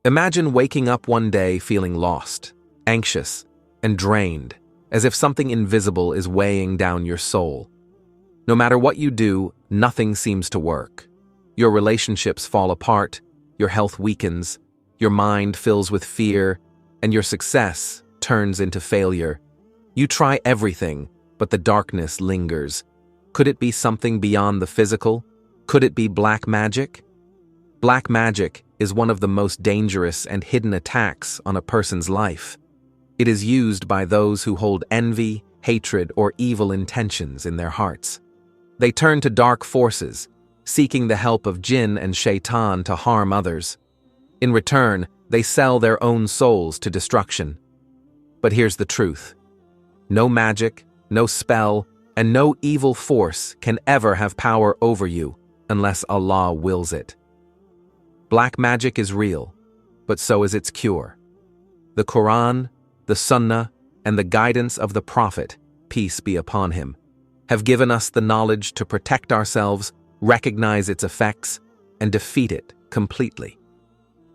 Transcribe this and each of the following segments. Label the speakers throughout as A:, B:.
A: Imagine waking up one day feeling lost, anxious, and drained, as if something invisible is weighing down your soul. No matter what you do, nothing seems to work. Your relationships fall apart, your health weakens, your mind fills with fear, and your success turns into failure. You try everything, but the darkness lingers. Could it be something beyond the physical? Could it be black magic? Black magic is one of the most dangerous and hidden attacks on a person's life. It is used by those who hold envy, hatred, or evil intentions in their hearts. They turn to dark forces, seeking the help of jinn and shaitan to harm others. In return, they sell their own souls to destruction. But here's the truth. No magic, no spell, and no evil force can ever have power over you unless Allah wills it. Black magic is real, but so is its cure. The Quran, the Sunnah, and the guidance of the Prophet, peace be upon him, have given us the knowledge to protect ourselves, recognize its effects, and defeat it completely.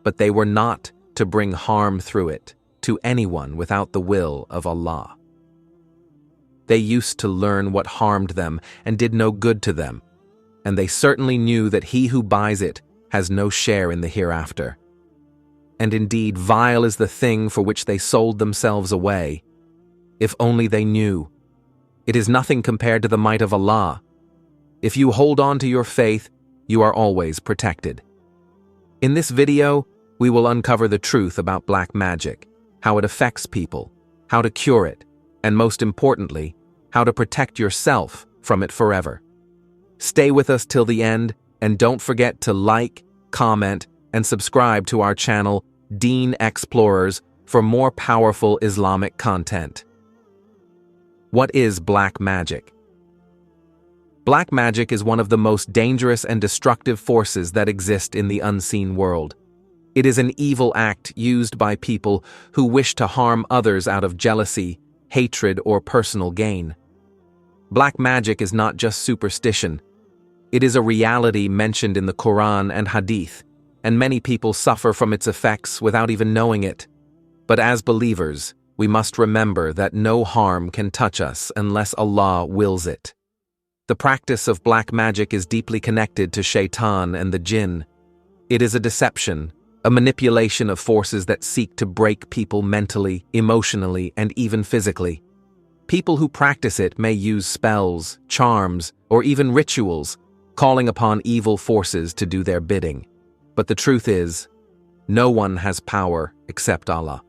A: But they were not to bring harm through it to anyone without the will of Allah. They used to learn what harmed them and did no good to them, and they certainly knew that he who buys it has no share in the hereafter. And indeed, vile is the thing for which they sold themselves away. If only they knew. It is nothing compared to the might of Allah. If you hold on to your faith, you are always protected. In this video, we will uncover the truth about black magic, how it affects people, how to cure it, and most importantly, how to protect yourself from it forever. Stay with us till the end, and don't forget to like, comment, and subscribe to our channel, Deen Xplorers, for more powerful Islamic content. What is black magic? Black magic is one of the most dangerous and destructive forces that exist in the unseen world. It is an evil act used by people who wish to harm others out of jealousy, hatred, or personal gain. Black magic is not just superstition. It is a reality mentioned in the Quran and Hadith, and many people suffer from its effects without even knowing it. But as believers, we must remember that no harm can touch us unless Allah wills it. The practice of black magic is deeply connected to shaitan and the jinn. It is a deception, a manipulation of forces that seek to break people mentally, emotionally, and even physically. People who practice it may use spells, charms, or even rituals, calling upon evil forces to do their bidding. But the truth is, no one has power except Allah.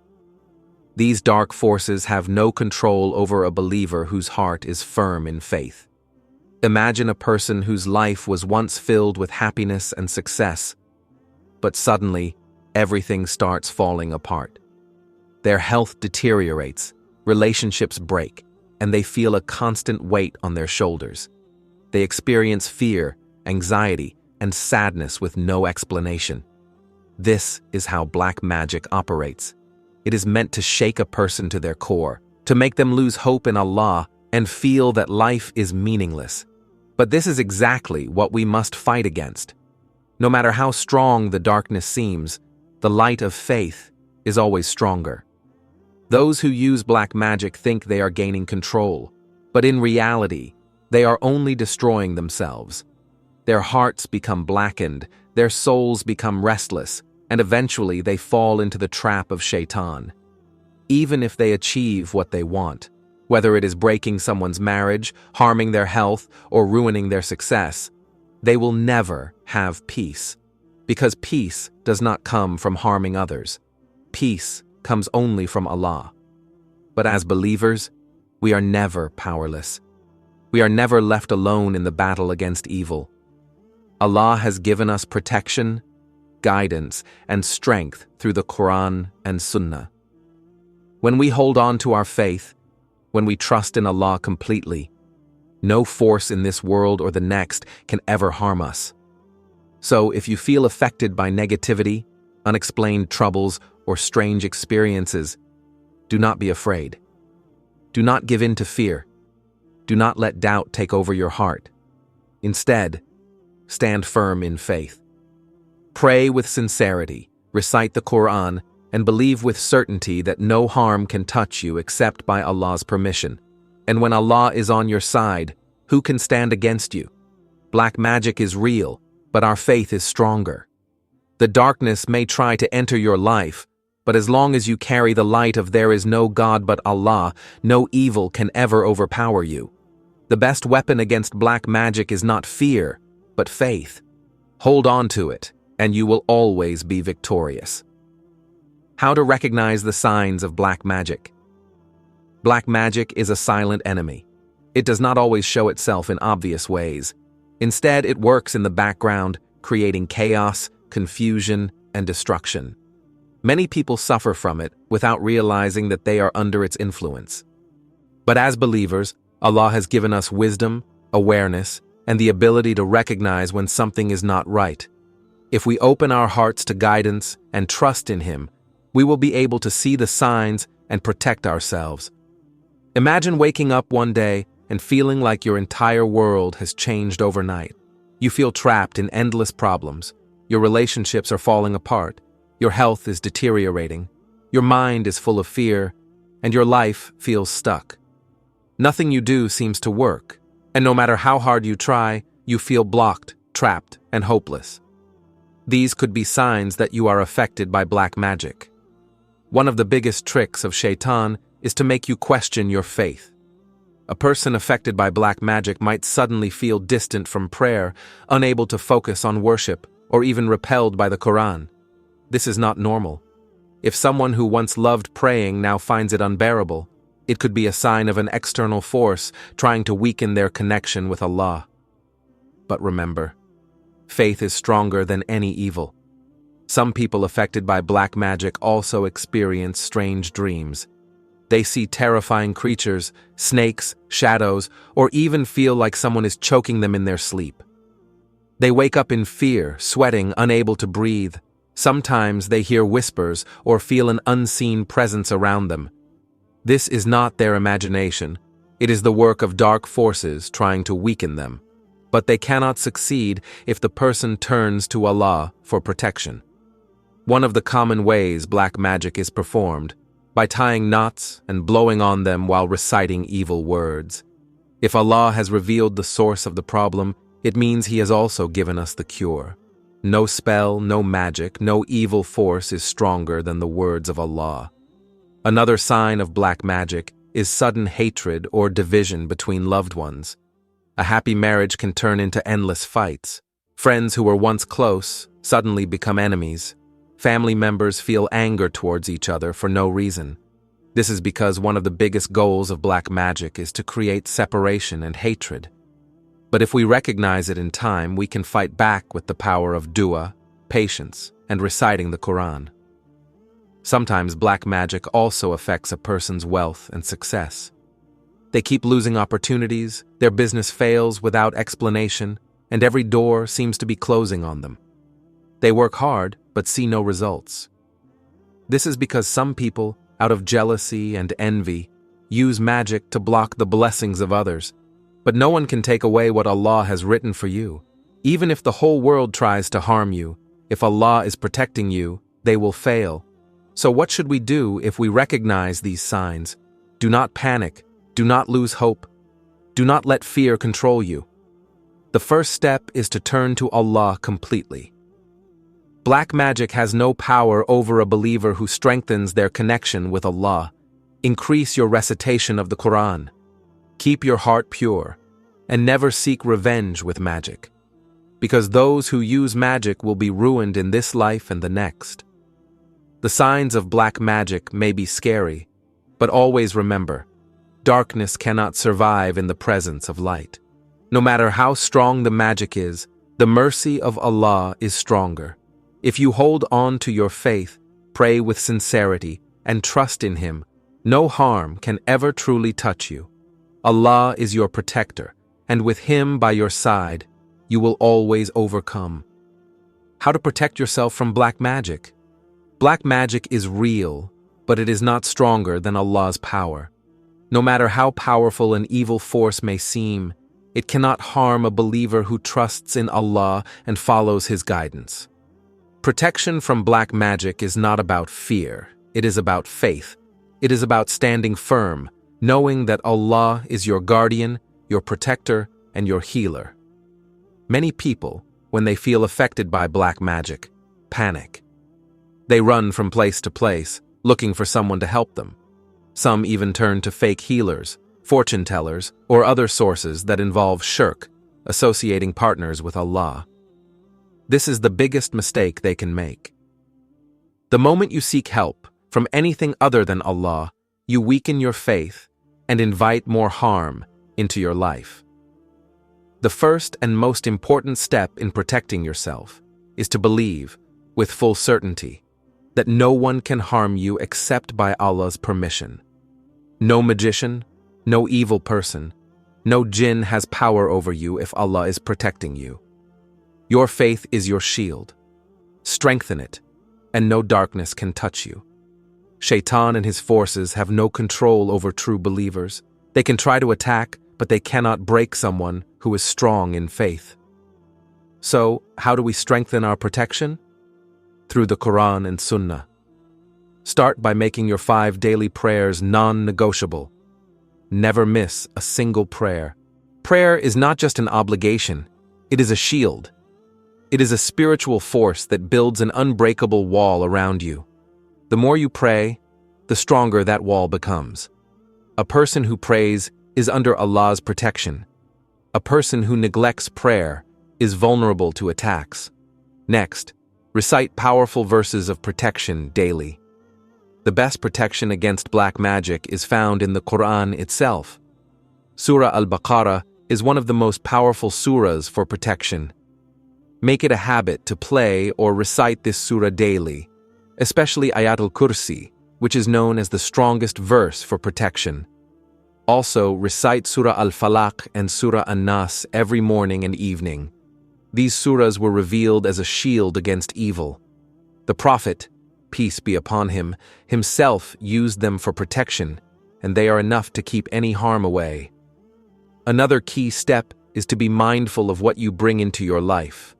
A: These dark forces have no control over a believer whose heart is firm in faith. Imagine a person whose life was once filled with happiness and success, but suddenly, everything starts falling apart. Their health deteriorates, relationships break, and they feel a constant weight on their shoulders. They experience fear, anxiety, and sadness with no explanation. This is how black magic operates. It is meant to shake a person to their core, to make them lose hope in Allah and feel that life is meaningless. But this is exactly what we must fight against. No matter how strong the darkness seems, the light of faith is always stronger. Those who use black magic think they are gaining control, but in reality, they are only destroying themselves. Their hearts become blackened, their souls become restless, and eventually they fall into the trap of shaitan. Even if they achieve what they want, whether it is breaking someone's marriage, harming their health, or ruining their success, they will never have peace. Because peace does not come from harming others. Peace comes only from Allah. But as believers, we are never powerless. We are never left alone in the battle against evil. Allah has given us protection, guidance, and strength through the Quran and Sunnah. When we hold on to our faith, when we trust in Allah completely, no force in this world or the next can ever harm us. So if you feel affected by negativity, unexplained troubles, or strange experiences, do not be afraid. Do not give in to fear. Do not let doubt take over your heart. Instead, stand firm in faith. Pray with sincerity, recite the Quran, and believe with certainty that no harm can touch you except by Allah's permission. And when Allah is on your side, who can stand against you? Black magic is real, but our faith is stronger. The darkness may try to enter your life, but as long as you carry the light of there is no God but Allah, no evil can ever overpower you. The best weapon against black magic is not fear, but faith. Hold on to it, and you will always be victorious. How to recognize the signs of black magic. Black magic is a silent enemy. It does not always show itself in obvious ways. Instead, it works in the background, creating chaos, confusion, and destruction. Many people suffer from it without realizing that they are under its influence. But as believers, Allah has given us wisdom, awareness, and the ability to recognize when something is not right. If we open our hearts to guidance and trust in Him, we will be able to see the signs and protect ourselves. Imagine waking up one day and feeling like your entire world has changed overnight. You feel trapped in endless problems. Your relationships are falling apart. Your health is deteriorating. Your mind is full of fear, and your life feels stuck. Nothing you do seems to work, and no matter how hard you try, you feel blocked, trapped, and hopeless. These could be signs that you are affected by black magic. One of the biggest tricks of Shaitan is to make you question your faith. A person affected by black magic might suddenly feel distant from prayer, unable to focus on worship, or even repelled by the Quran. This is not normal. If someone who once loved praying now finds it unbearable, it could be a sign of an external force trying to weaken their connection with Allah. But remember, faith is stronger than any evil. Some people affected by black magic also experience strange dreams. They see terrifying creatures, snakes, shadows, or even feel like someone is choking them in their sleep. They wake up in fear, sweating, unable to breathe. Sometimes they hear whispers or feel an unseen presence around them. This is not their imagination. It is the work of dark forces trying to weaken them. But they cannot succeed if the person turns to Allah for protection. One of the common ways black magic is performed, by tying knots and blowing on them while reciting evil words. If Allah has revealed the source of the problem, it means He has also given us the cure. No spell, no magic, no evil force is stronger than the words of Allah. Another sign of black magic is sudden hatred or division between loved ones. A happy marriage can turn into endless fights. Friends who were once close suddenly become enemies. Family members feel anger towards each other for no reason. This is because one of the biggest goals of black magic is to create separation and hatred. But if we recognize it in time, we can fight back with the power of dua, patience, and reciting the Quran. Sometimes black magic also affects a person's wealth and success. They keep losing opportunities, their business fails without explanation, and every door seems to be closing on them. They work hard, but see no results. This is because some people, out of jealousy and envy, use magic to block the blessings of others. But no one can take away what Allah has written for you. Even if the whole world tries to harm you, if Allah is protecting you, they will fail. So what should we do if we recognize these signs? Do not panic. Do not lose hope. Do not let fear control you. The first step is to turn to Allah completely. Black magic has no power over a believer who strengthens their connection with Allah. Increase your recitation of the Quran. Keep your heart pure, and never seek revenge with magic, because those who use magic will be ruined in this life and the next. The signs of black magic may be scary, but always remember, darkness cannot survive in the presence of light. No matter how strong the magic is, the mercy of Allah is stronger. If you hold on to your faith, pray with sincerity, and trust in Him, no harm can ever truly touch you. Allah is your protector, and with Him by your side, you will always overcome. How to protect yourself from black magic? Black magic is real, but it is not stronger than Allah's power. No matter how powerful an evil force may seem, it cannot harm a believer who trusts in Allah and follows His guidance. Protection from black magic is not about fear. It is about faith. It is about standing firm, knowing that Allah is your guardian, your protector, and your healer. Many people, when they feel affected by black magic, panic. They run from place to place, looking for someone to help them. Some even turn to fake healers, fortune tellers, or other sources that involve shirk, associating partners with Allah. This is the biggest mistake they can make. The moment you seek help from anything other than Allah, you weaken your faith and invite more harm into your life. The first and most important step in protecting yourself is to believe, with full certainty, that no one can harm you except by Allah's permission. No magician, no evil person, no jinn has power over you if Allah is protecting you. Your faith is your shield. Strengthen it, and no darkness can touch you. Shaitan and his forces have no control over true believers. They can try to attack, but they cannot break someone who is strong in faith. So, how do we strengthen our protection? Through the Quran and Sunnah. Start by making your 5 daily prayers non-negotiable. Never miss a single prayer. Prayer is not just an obligation, it is a shield. It is a spiritual force that builds an unbreakable wall around you. The more you pray, the stronger that wall becomes. A person who prays is under Allah's protection. A person who neglects prayer is vulnerable to attacks. Next, recite powerful verses of protection daily. The best protection against black magic is found in the Quran itself. Surah Al-Baqarah is one of the most powerful surahs for protection. Make it a habit to play or recite this surah daily, especially Ayat al-Kursi, which is known as the strongest verse for protection. Also, recite Surah Al-Falaq and Surah An-Nas every morning and evening. These surahs were revealed as a shield against evil. The Prophet, peace be upon him, himself used them for protection, and they are enough to keep any harm away. Another key step is to be mindful of what you bring into your life.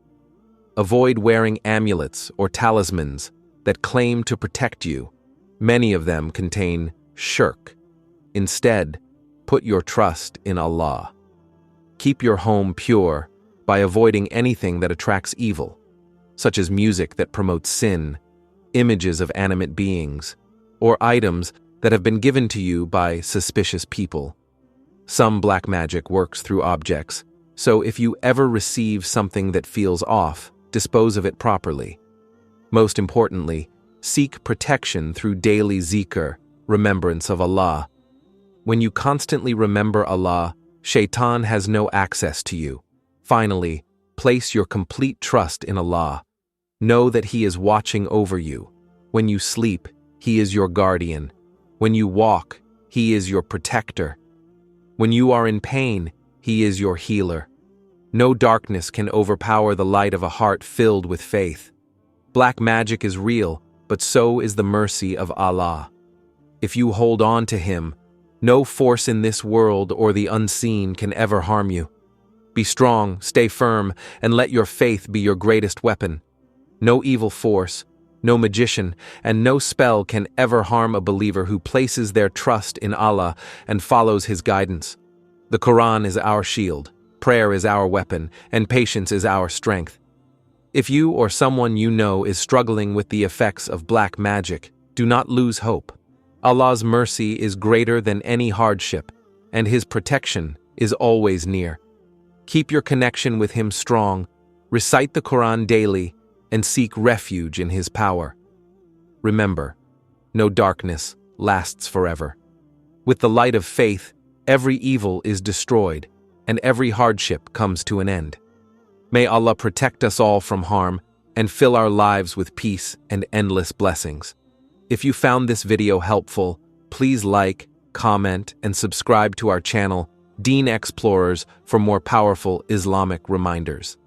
A: Avoid wearing amulets or talismans that claim to protect you. Many of them contain shirk. Instead, put your trust in Allah. Keep your home pure by avoiding anything that attracts evil, such as music that promotes sin, images of animate beings, or items that have been given to you by suspicious people. Some black magic works through objects, so if you ever receive something that feels off, dispose of it properly. Most importantly, seek protection through daily zikr, remembrance of Allah. When you constantly remember Allah, Shaitan has no access to you. Finally, place your complete trust in Allah. Know that He is watching over you. When you sleep, He is your guardian. When you walk, He is your protector. When you are in pain, He is your healer. No darkness can overpower the light of a heart filled with faith. Black magic is real, but so is the mercy of Allah. If you hold on to Him, no force in this world or the unseen can ever harm you. Be strong, stay firm, and let your faith be your greatest weapon. No evil force, no magician, and no spell can ever harm a believer who places their trust in Allah and follows His guidance. The Quran is our shield, prayer is our weapon, and patience is our strength. If you or someone you know is struggling with the effects of black magic, do not lose hope. Allah's mercy is greater than any hardship, and His protection is always near. Keep your connection with Him strong, recite the Quran daily, and seek refuge in His power. Remember, no darkness lasts forever. With the light of faith, every evil is destroyed, and every hardship comes to an end. May Allah protect us all from harm and fill our lives with peace and endless blessings. If you found this video helpful, please like, comment, and subscribe to our channel, Deen Xplorers, for more powerful Islamic reminders.